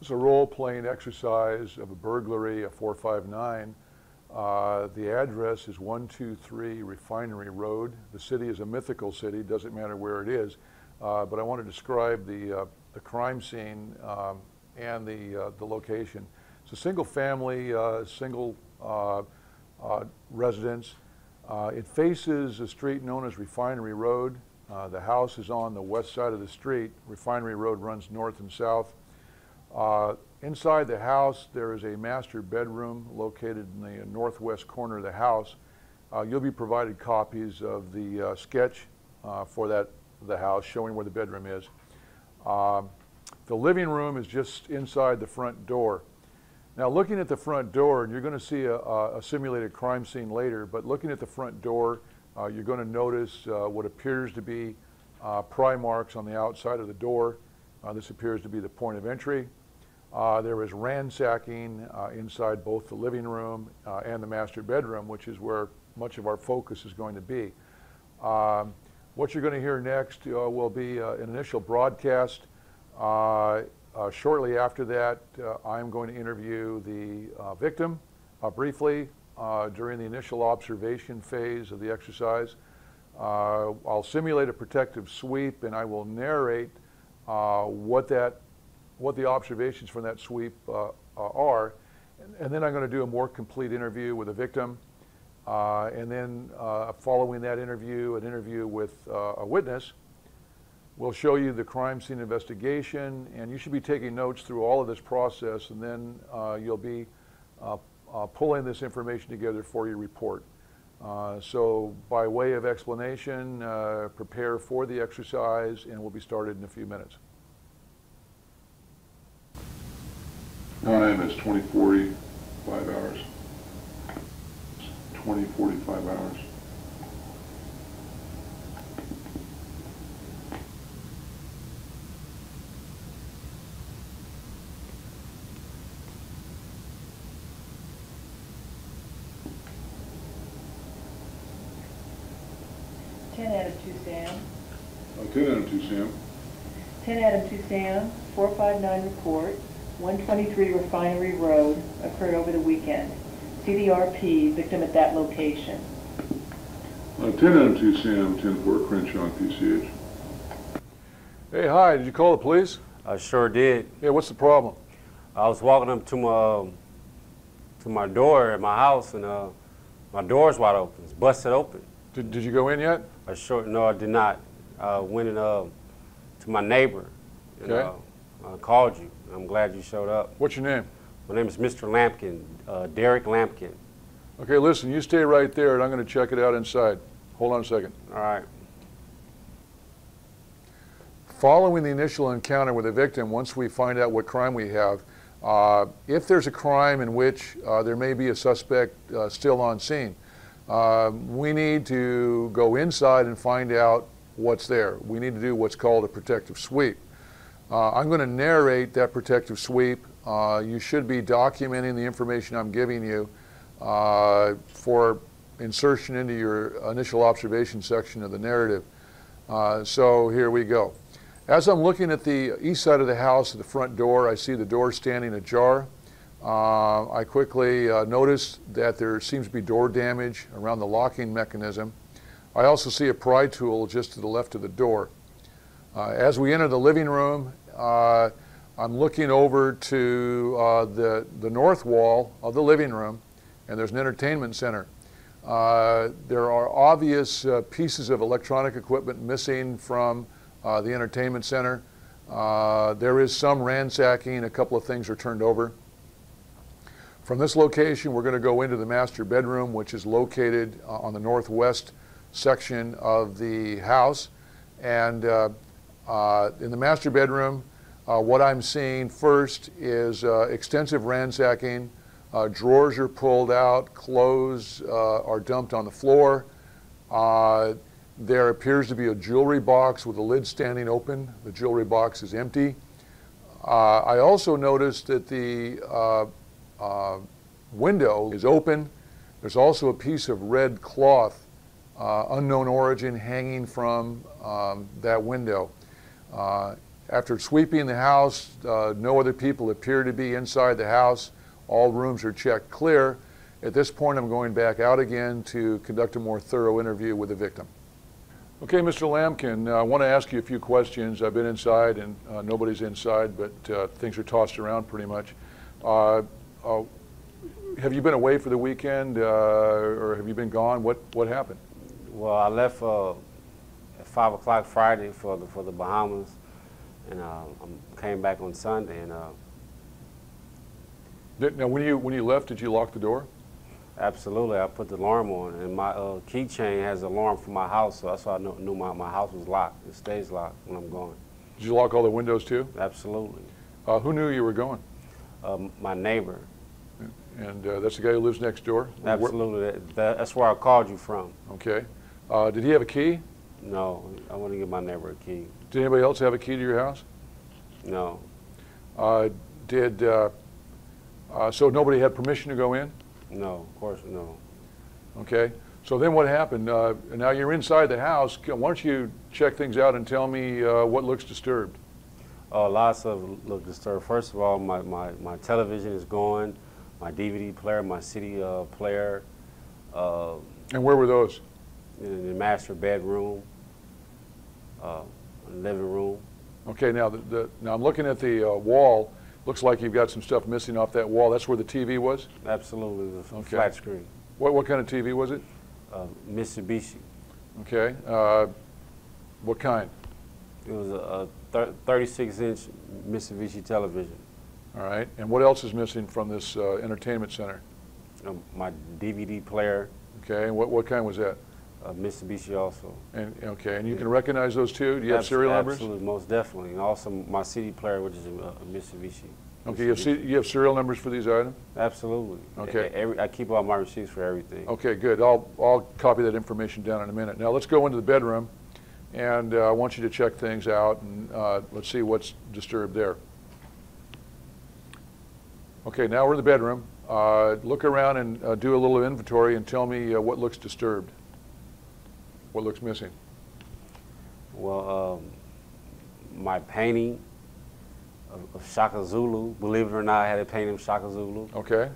It's a role-playing exercise of a burglary, a 459. The address is 123 Refinery Road. The city is a mythical city, doesn't matter where it is. But I want to describe the crime scene and the location. It's a single family, single residence. It faces a street known as Refinery Road. The house is on the west side of the street. Refinery Road runs north and south. Inside the house, there is a master bedroom located in the northwest corner of the house. You'll be provided copies of the sketch for the house showing where the bedroom is. The living room is just inside the front door. Now, looking at the front door, and you're going to see a simulated crime scene later, but looking at the front door, you're going to notice what appears to be pry marks on the outside of the door. This appears to be the point of entry. There is ransacking inside both the living room and the master bedroom, which is where much of our focus is going to be. What you're going to hear next will be an initial broadcast. Shortly after that, I'm going to interview the victim briefly during the initial observation phase of the exercise. I'll simulate a protective sweep, and I will narrate what the observations from that sweep are, and then I'm going to do a more complete interview with the victim, and then following that interview, an interview with a witness. We'll show you the crime scene investigation, and you should be taking notes through all of this process, and then you'll be pulling this information together for your report. So by way of explanation, prepare for the exercise, and we'll be started in a few minutes. Time is 20:45 hours. 20:45 hours. Adam 2 Sam. 10 Adam 2 Sam. 10 Adam 2 Sam, 459 report, 123 Refinery Road, occurred over the weekend. CDRP, victim at that location. 10 Adam 2 Sam, 10-4 Crenshaw, PCH. Hey, hi, did you call the police? I sure did. Yeah, what's the problem? I was walking up to my door at my house, and my door's wide open. It's busted open. Did you go in yet? No, I did not. I went in, to my neighbor and Okay. Called you. I'm glad you showed up. What's your name? My name is Mr. Lampkin, Derek Lampkin. Okay, listen, you stay right there, and I'm going to check it out inside. Hold on a second. All right. Following the initial encounter with the victim, once we find out what crime we have, if there's a crime in which there may be a suspect still on scene, we need to go inside and find out what's there. We need to do what's called a protective sweep. I'm going to narrate that protective sweep. You should be documenting the information I'm giving you for insertion into your initial observation section of the narrative. So here we go. As I'm looking at the east side of the house at the front door, I see the door standing ajar. I quickly notice that there seems to be door damage around the locking mechanism. I also see a pry tool just to the left of the door. As we enter the living room, I'm looking over to the north wall of the living room, and there's an entertainment center. There are obvious pieces of electronic equipment missing from the entertainment center. There is some ransacking. A couple of things are turned over. From this location, we're going to go into the master bedroom, which is located on the northwest section of the house. And in the master bedroom, what I'm seeing first is extensive ransacking. Drawers are pulled out, clothes are dumped on the floor. There appears to be a jewelry box with the lid standing open. The jewelry box is empty. I also noticed that the window is open. There's also a piece of red cloth, unknown origin, hanging from that window. After sweeping the house, no other people appear to be inside the house. All rooms are checked clear. At this point, I'm going back out again to conduct a more thorough interview with the victim. Okay, Mr. Lampkin, I want to ask you a few questions. I've been inside and nobody's inside, but things are tossed around pretty much. Have you been away for the weekend or have you been gone? What happened? Well, I left at 5 o'clock Friday for the Bahamas, and I came back on Sunday. And now, when you left, did you lock the door? absolutely, I put the alarm on, and my keychain has an alarm for my house, so that's why I knew my house was locked. It stays locked when I'm gone. Did you lock all the windows too? Absolutely. Who knew you were going? My neighbor. And that's the guy who lives next door? Absolutely. That's where I called you from. Okay. Did he have a key? No, I wouldn't give my neighbor a key. Did anybody else have a key to your house? No. So nobody had permission to go in? No, of course no. Okay. So then what happened? Now you're inside the house. Why don't you check things out and tell me what looks disturbed? Lots of look disturbed. First of all, my television is gone, my DVD player, my CD player. And where were those? In the master bedroom, living room. Okay, now now I'm looking at the wall. Looks like you've got some stuff missing off that wall. That's where the TV was? Absolutely, the Okay. flat screen. What kind of TV was it? Mitsubishi. Okay. What kind? It was a 36-inch Mitsubishi television. All right. And what else is missing from this entertainment center? My DVD player, Okay. And what kind was that? Mitsubishi also. And okay. And you can recognize those too? Do you have serial numbers? Absolutely, most definitely. And also my CD player, which is a Mitsubishi. Okay. You have serial numbers for these items? Absolutely. Okay. I keep all my receipts for everything. Okay. Good. I'll copy that information down in a minute. Now let's go into the bedroom, and I want you to check things out, and let's see what's disturbed there. Okay. Now we're in the bedroom. Look around and do a little inventory and tell me what looks disturbed. What looks missing? Well, my painting of Shaka Zulu. Believe it or not, I had a painting of Shaka Zulu. Okay.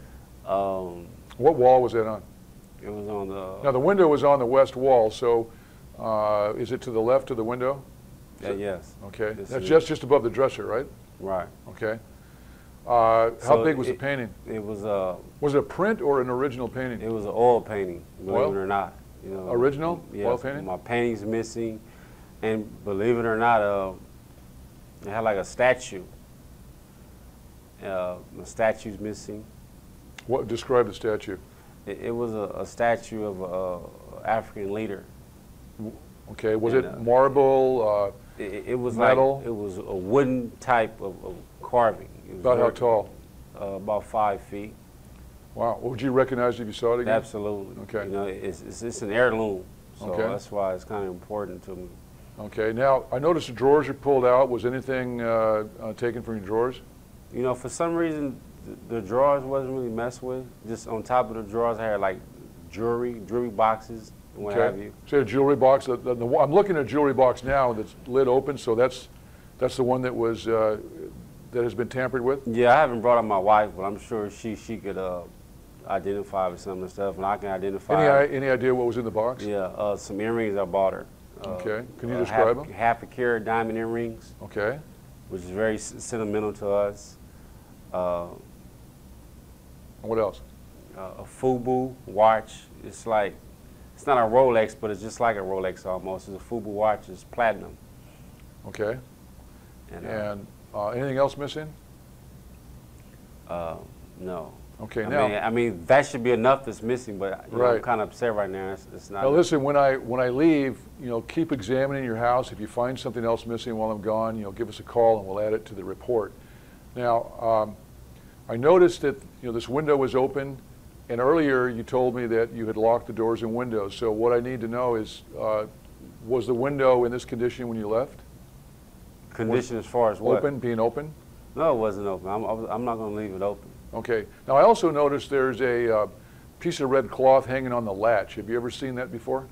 What wall was that on? It was on the... Now the window was on the west wall, so is it to the left of the window? yes. Okay. This That's is- just above the dresser, right? Right. Okay. How So big was the painting? It was Was it a print or an original painting? it was an oil painting. Believe Oil? it or not. You know, Original yeah, oil painting? My painting's missing, and believe it or not, it had like a statue. The statue's missing. What describe the statue? It was a statue of an African leader. Okay. Was And, it marble? It was metal? like it was a wooden type of carving. It was About how very- tall? About 5 feet. Wow. Would you recognize it if you saw it again? Absolutely. Okay. You know, it's an heirloom, so Okay. that's why it's kind of important to me. Okay. Now I noticed the drawers are pulled out. Was anything taken from your drawers? You know, for some reason, the drawers wasn't really messed with. Just on top of the drawers, I had like jewelry boxes, and what have you. So a jewelry box. I'm looking at a jewelry box now that's lid open. So that's the one that was that has been tampered with. Yeah, I haven't brought up my wife, but I'm sure she could identify with some of the stuff, and I can identify. Any idea what was in the box? Yeah, some earrings I bought her. Okay. Can you describe them? Half a carat diamond earrings, Okay. which is very sentimental to us. What else? A FUBU watch. It's not a Rolex, but it's just like a Rolex almost. It's a FUBU watch. It's platinum. Okay. And, Anything else missing? no. Okay. I mean, that should be enough that's missing, but you know, I'm Right. kind of upset right now. It's not. Now listen, when I leave, keep examining your house. If you find something else missing while I'm gone, give us a call and we'll add it to the report. Now, I noticed that this window was open, and earlier you told me that you had locked the doors and windows. So what I need to know is, was the window in this condition when you left? Condition as far as what? Being open? No, it wasn't open. I'm not going to leave it open. Okay. Now I also noticed there's a piece of red cloth hanging on the latch. Have you ever seen that before?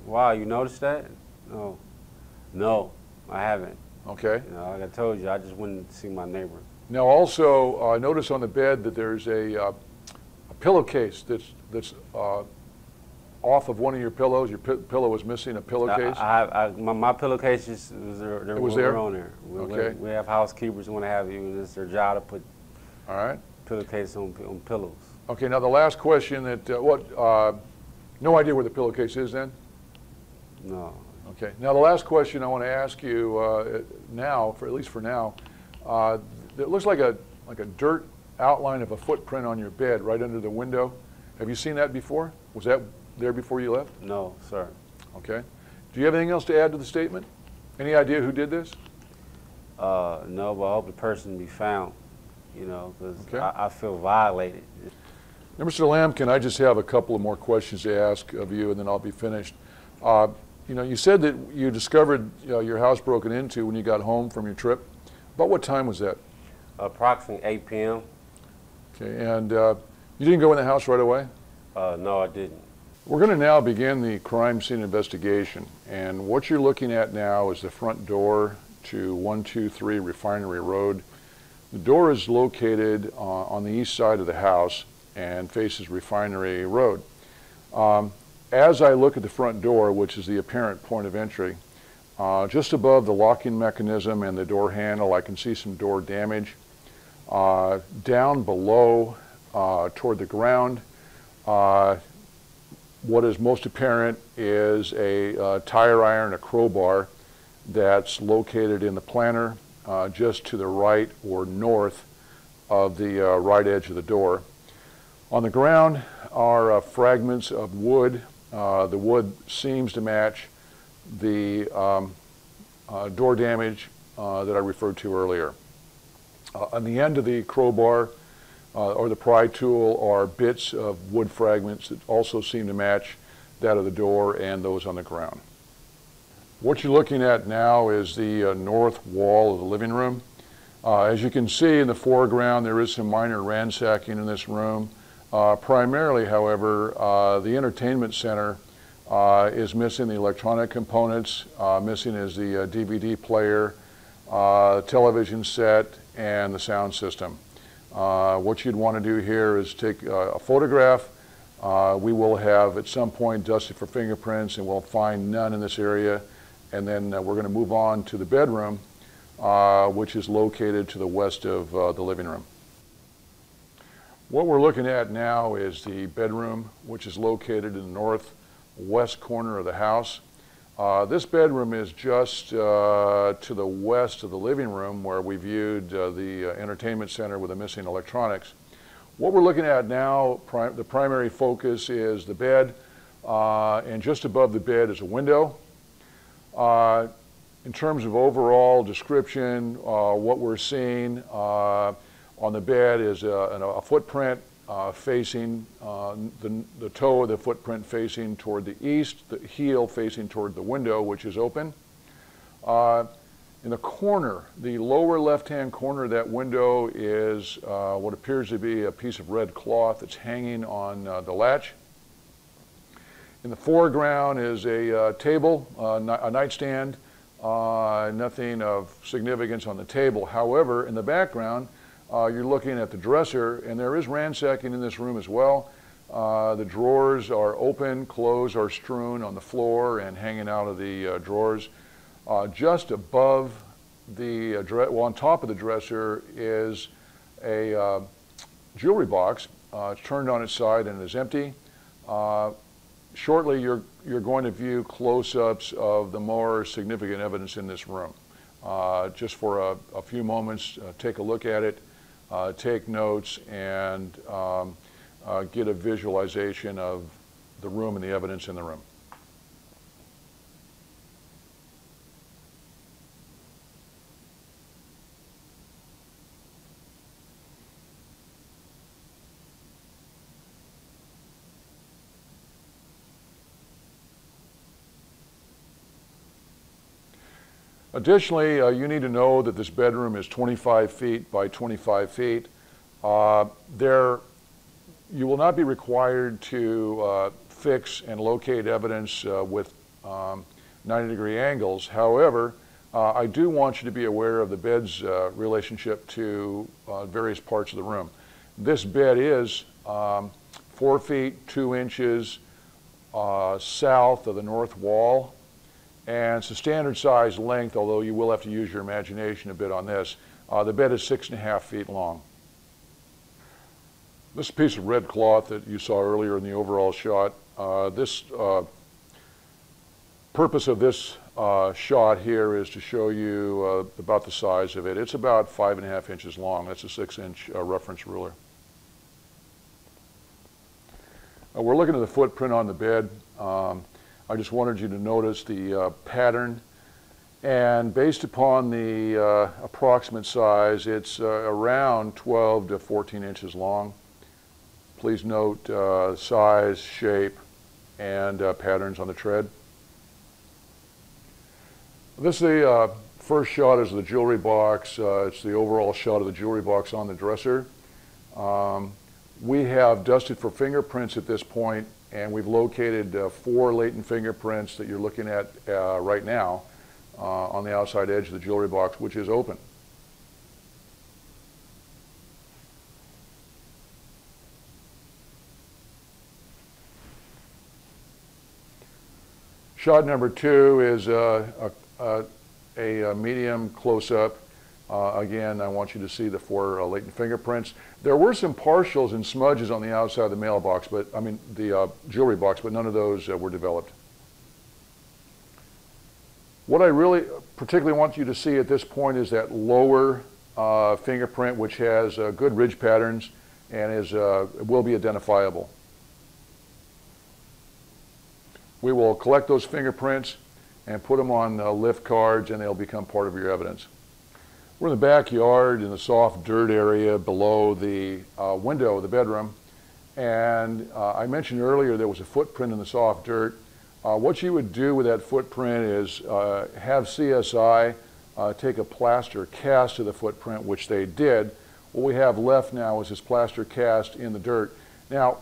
Wow, you noticed that? No, I haven't. Okay. You know, like I told you, I just went to see my neighbor. Now also, notice on the bed that there's a pillowcase that's off of one of your pillows. Your pillow was missing a pillowcase. My pillowcases were on there. Okay. We have housekeepers who want to have you, and it's their job to put All right. pillowcases on pillows. Okay. Now the last question no idea where the pillowcase is then? No. Okay. Now the last question I want to ask you now, at least for now, it looks like a dirt outline of a footprint on your bed right under the window. Have you seen that before? Was that there before you left? No, sir. Okay. Do you have anything else to add to the statement? Any idea who did this? No, but I hope the person be found, you know, because Okay. I feel violated. Now, Mr. Lamb, can I just have a couple of more questions to ask of you, and then I'll be finished. You know, you said that you discovered your house broken into when you got home from your trip. About what time was that? Approximately 8 p.m. Okay, and you didn't go in the house right away? No, I didn't. We're going to now begin the crime scene investigation, and what you're looking at now is the front door to 123 Refinery Road. The door is located on the east side of the house and faces Refinery Road. As I look at the front door, which is the apparent point of entry, just above the locking mechanism and the door handle, I can see some door damage. Down below toward the ground, what is most apparent is a tire iron, a crowbar, that's located in the planter just to the right or north of the right edge of the door. On the ground are fragments of wood. The wood seems to match the door damage that I referred to earlier. On the end of the crowbar or the pry tool are bits of wood fragments that also seem to match that of the door and those on the ground. What you're looking at now is the north wall of the living room. As you can see in the foreground, there is some minor ransacking in this room. Primarily, however, the entertainment center is missing the electronic components. Missing is the DVD player, television set, and the sound system. What you'd want to do here is take a photograph. We will have at some point dusted for fingerprints, and we'll find none in this area. And then we're going to move on to the bedroom, which is located to the west of the living room. What we're looking at now is the bedroom, which is located in the northwest corner of the house. This bedroom is just to the west of the living room, where we viewed the entertainment center with the missing electronics. What we're looking at now, the primary focus is the bed, and just above the bed is a window. In terms of overall description, what we're seeing on the bed is a footprint facing the toe of the footprint facing toward the east, the heel facing toward the window, which is open. In the corner, the lower left-hand corner of that window is what appears to be a piece of red cloth that's hanging on the latch. In the foreground is a table, a nightstand, nothing of significance on the table. However, in the background, you're looking at the dresser, and there is ransacking in this room as well. The drawers are open, clothes are strewn on the floor and hanging out of the drawers. Just above the, on top of the dresser is a jewelry box. It's turned on its side and is empty. Shortly, you're going to view close-ups of the more significant evidence in this room. Just for a few moments, take a look at it, take notes, and get a visualization of the room and the evidence in the room. Additionally, you need to know that this bedroom is 25 feet by 25 feet. You will not be required to fix and locate evidence with 90-degree angles. However, I do want you to be aware of the bed's relationship to various parts of the room. This bed is 4 feet 2 inches south of the north wall, and it's a standard size length, although you will have to use your imagination a bit on this. The bed is 6.5 feet long. This piece of red cloth that you saw earlier in the overall shot, purpose of this shot here is to show you about the size of it. It's about 5.5 inches long. That's a 6-inch reference ruler. We're looking at the footprint on the bed. I just wanted you to notice the pattern. And based upon the approximate size, it's around 12 to 14 inches long. Please note size, shape, and patterns on the tread. This is the first shot is the jewelry box. It's the overall shot of the jewelry box on the dresser. We have dusted for fingerprints at this point, and we've located 4 latent fingerprints that you're looking at right now on the outside edge of the jewelry box, which is open. Shot number 2 is a medium close-up. Again, I want you to see the 4 latent fingerprints. There were some partials and smudges on the outside of the mailbox, the jewelry box, but none of those were developed. What I really particularly want you to see at this point is that lower fingerprint, which has good ridge patterns and will be identifiable. We will collect those fingerprints and put them on lift cards, and they'll become part of your evidence. We're in the backyard in the soft dirt area below the window of the bedroom, and I mentioned earlier there was a footprint in the soft dirt. What you would do with that footprint is have CSI take a plaster cast to the footprint, which they did. What we have left now is this plaster cast in the dirt. Now,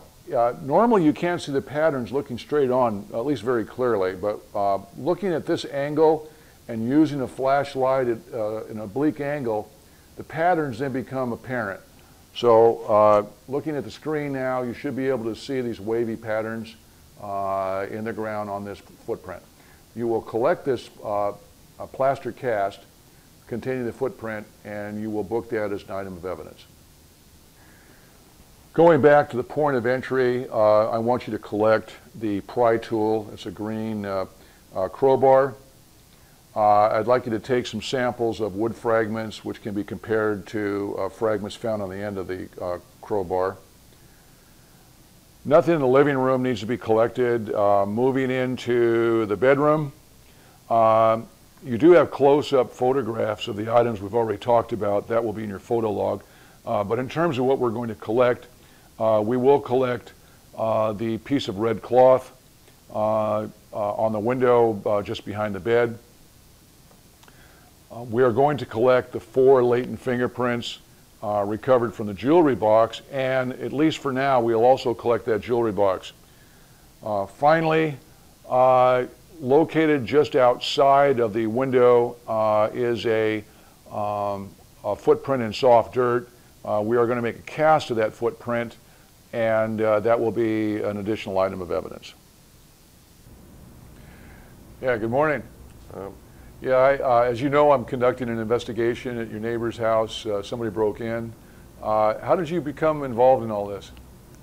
normally you can't see the patterns looking straight on, at least very clearly, but looking at this angle and using a flashlight at an oblique angle, the patterns then become apparent. So looking at the screen now, you should be able to see these wavy patterns in the ground on this footprint. You will collect this plaster cast containing the footprint, and you will book that as an item of evidence. Going back to the point of entry, I want you to collect the pry tool. It's a green crowbar. I'd like you to take some samples of wood fragments, which can be compared to fragments found on the end of the crowbar. Nothing in the living room needs to be collected. Moving into the bedroom, you do have close-up photographs of the items we've already talked about. That will be in your photo log. But in terms of what we're going to collect, we will collect the piece of red cloth on the window just behind the bed. We are going to collect the 4 latent fingerprints recovered from the jewelry box, and at least for now, we'll also collect that jewelry box. Finally, located just outside of the window is a footprint in soft dirt. We are going to make a cast of that footprint, and that will be an additional item of evidence. Yeah, good morning. Yeah, as you know, I'm conducting an investigation at your neighbor's house. Somebody broke in. How did you become involved in all this?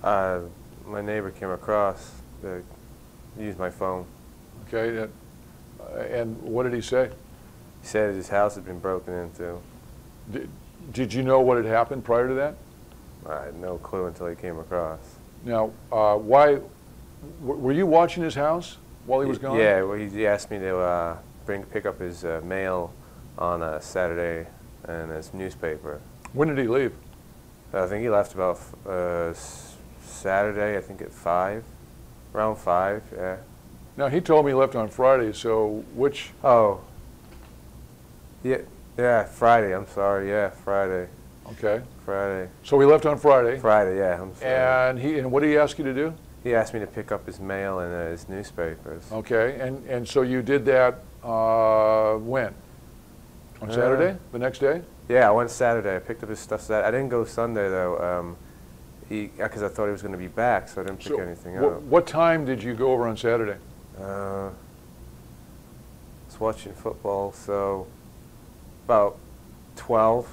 My neighbor came across to use my phone. Okay, and what did he say? He said his house had been broken into. Did you know what had happened prior to that? I had no clue until he came across. Now, were you watching his house while he was gone? Yeah, well, he asked me to pick up his mail on a Saturday and his newspaper. When did he leave? I think he left about Saturday, I think at 5, around 5, yeah. Now, he told me he left on Friday, so which? Oh, yeah, Friday, I'm sorry, yeah, Friday. Okay. Friday. So he left on Friday? Friday, yeah, I'm sorry. And what did he ask you to do? He asked me to pick up his mail and his newspapers. Okay, and so you did that when? On Saturday? The next day? Yeah, I went Saturday. I picked up his stuff Saturday. I didn't go Sunday, though, because I thought he was going to be back, so I didn't pick anything up. What time did you go over on Saturday? I was watching football, so about 12.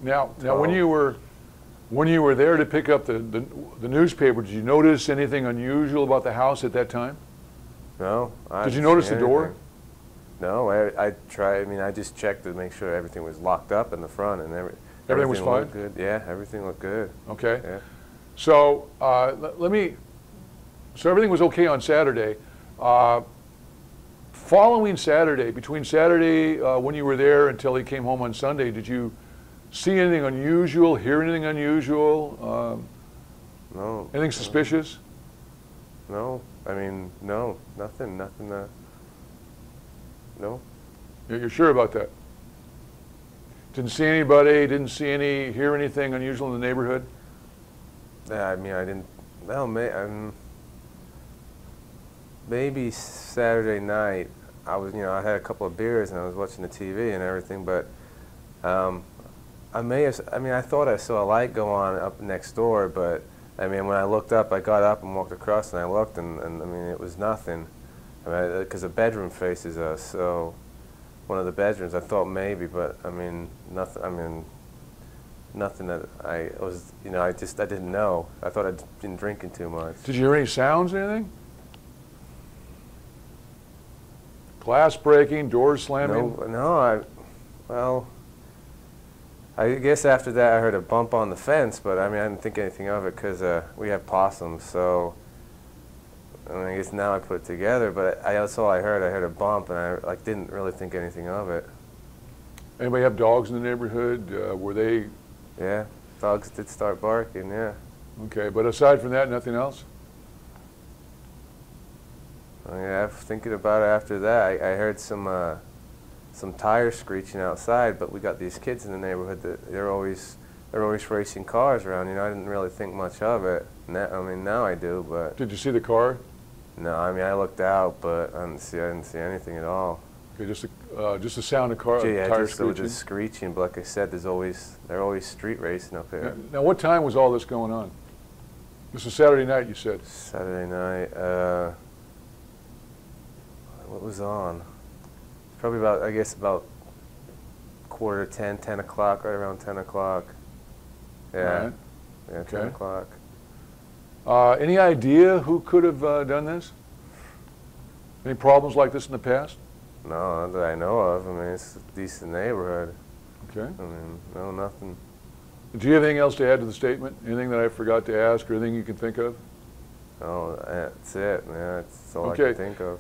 Now, when you were there to pick up the newspaper, did you notice anything unusual about the house at that time? No. Did you notice the door? No, I tried. I mean, I just checked to make sure everything was locked up in the front, and everything was fine. Looked good. Yeah, everything looked good. Okay. Yeah. So So everything was okay on Saturday. Following Saturday, between Saturday when you were there until he came home on Sunday, did you see anything unusual? Hear anything unusual? No. Anything suspicious? No. I mean, no. Nothing. No. You're sure about that? Didn't see anybody, hear anything unusual in the neighborhood? Yeah, I mean, I didn't, well, maybe Saturday night, I had a couple of beers and I was watching the TV and everything, but I thought I saw a light go on up next door, but I mean, when I looked up, I got up and walked across and I looked and I mean, it was nothing. I mean, because the bedroom faces us, so one of the bedrooms, I thought maybe, but I mean, nothing. Nothing that I was, I didn't know. I thought I'd been drinking too much. Did you hear any sounds or anything? Glass breaking, doors slamming? No, I guess after that I heard a bump on the fence, but I mean, I didn't think anything of it because we have possums, so I mean, I guess now I put it together, but that's all I heard. I heard a bump, and I didn't really think anything of it. Anybody have dogs in the neighborhood? Were they? Yeah, dogs did start barking, yeah. Okay, but aside from that, nothing else? Yeah, thinking about it after that, I heard some tires screeching outside, but we got these kids in the neighborhood that they're always racing cars around. I didn't really think much of it. Now I do, but. Did you see the car? No, I mean, I looked out, but I didn't see anything at all. Okay, just the sound of car Yeah, tires just screeching? the screeching, but like I said, they're always street racing up here. Now, what time was all this going on? This was Saturday night, you said? Saturday night, what was on? Probably about 9:45, 10 o'clock, right around 10 o'clock. Yeah, Right. Yeah, Okay. 10 o'clock. Any idea who could have done this? Any problems like this in the past? No, not that I know of. I mean, it's a decent neighborhood. Okay. I mean, no, nothing. Do you have anything else to add to the statement? Anything that I forgot to ask or anything you can think of? No, that's it. Yeah, that's all Okay. I can think of.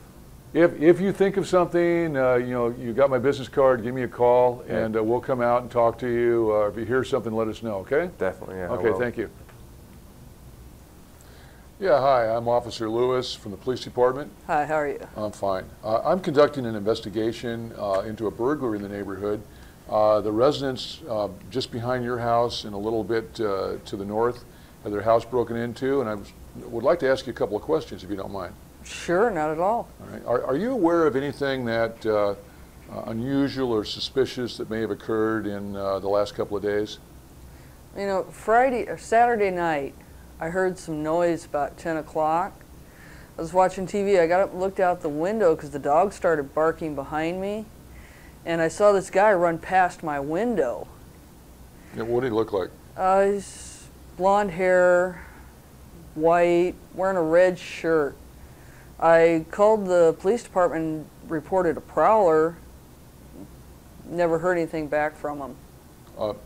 If you think of something, you got my business card, give me a call, and we'll come out and talk to you. If you hear something, let us know, okay? Definitely, yeah. I Okay, will. thank you. Yeah, hi, I'm Officer Lewis from the police department. Hi, how are you? I'm fine. I'm conducting an investigation into a burglary in the neighborhood. The residents just behind your house and a little bit to the north had their house broken into, and I would like to ask you a couple of questions if you don't mind. Sure, not at all. All right. Are you aware of anything that unusual or suspicious that may have occurred in the last couple of days? Friday or Saturday night, I heard some noise about 10 o'clock. I was watching TV. I got up and looked out the window because the dog started barking behind me, and I saw this guy run past my window. Yeah, what did he look like? He's blonde hair, white, wearing a red shirt. I called the police department and reported a prowler. Never heard anything back from him.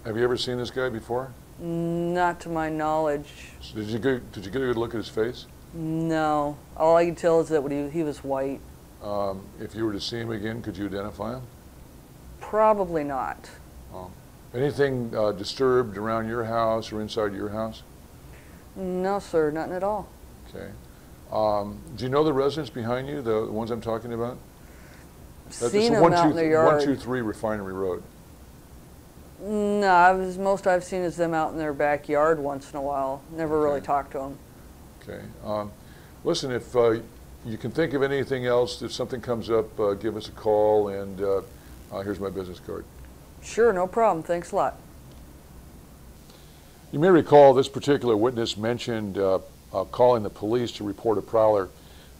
Have you ever seen this guy before? Not to my knowledge. So did you get a good look at his face? No. All I can tell is that he was white. If you were to see him again, could you identify him? Probably not. Anything disturbed around your house or inside your house? No, sir, nothing at all. Okay. Do you know the residents behind you, the ones I'm talking about? Seen them out in their yard. 123 Refinery Road. No, most I've seen is them out in their backyard once in a while. Never really talked to them. Okay. Listen, if you can think of anything else, if something comes up, give us a call, and here's my business card. Sure, no problem. Thanks a lot. You may recall this particular witness mentioned calling the police to report a prowler.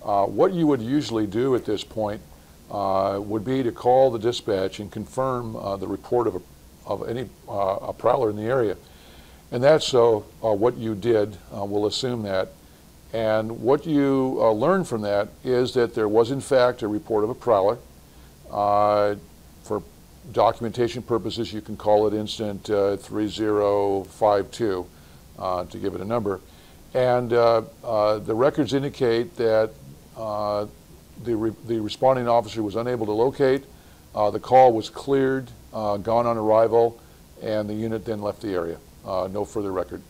What you would usually do at this point would be to call the dispatch and confirm the report of any a prowler in the area. And that's what you did. We'll assume that. And what you learned from that is that there was in fact a report of a prowler. For documentation purposes, you can call it incident 3052 to give it a number. And the records indicate that the responding officer was unable to locate. The call was cleared, gone on arrival, and the unit then left the area. No further record.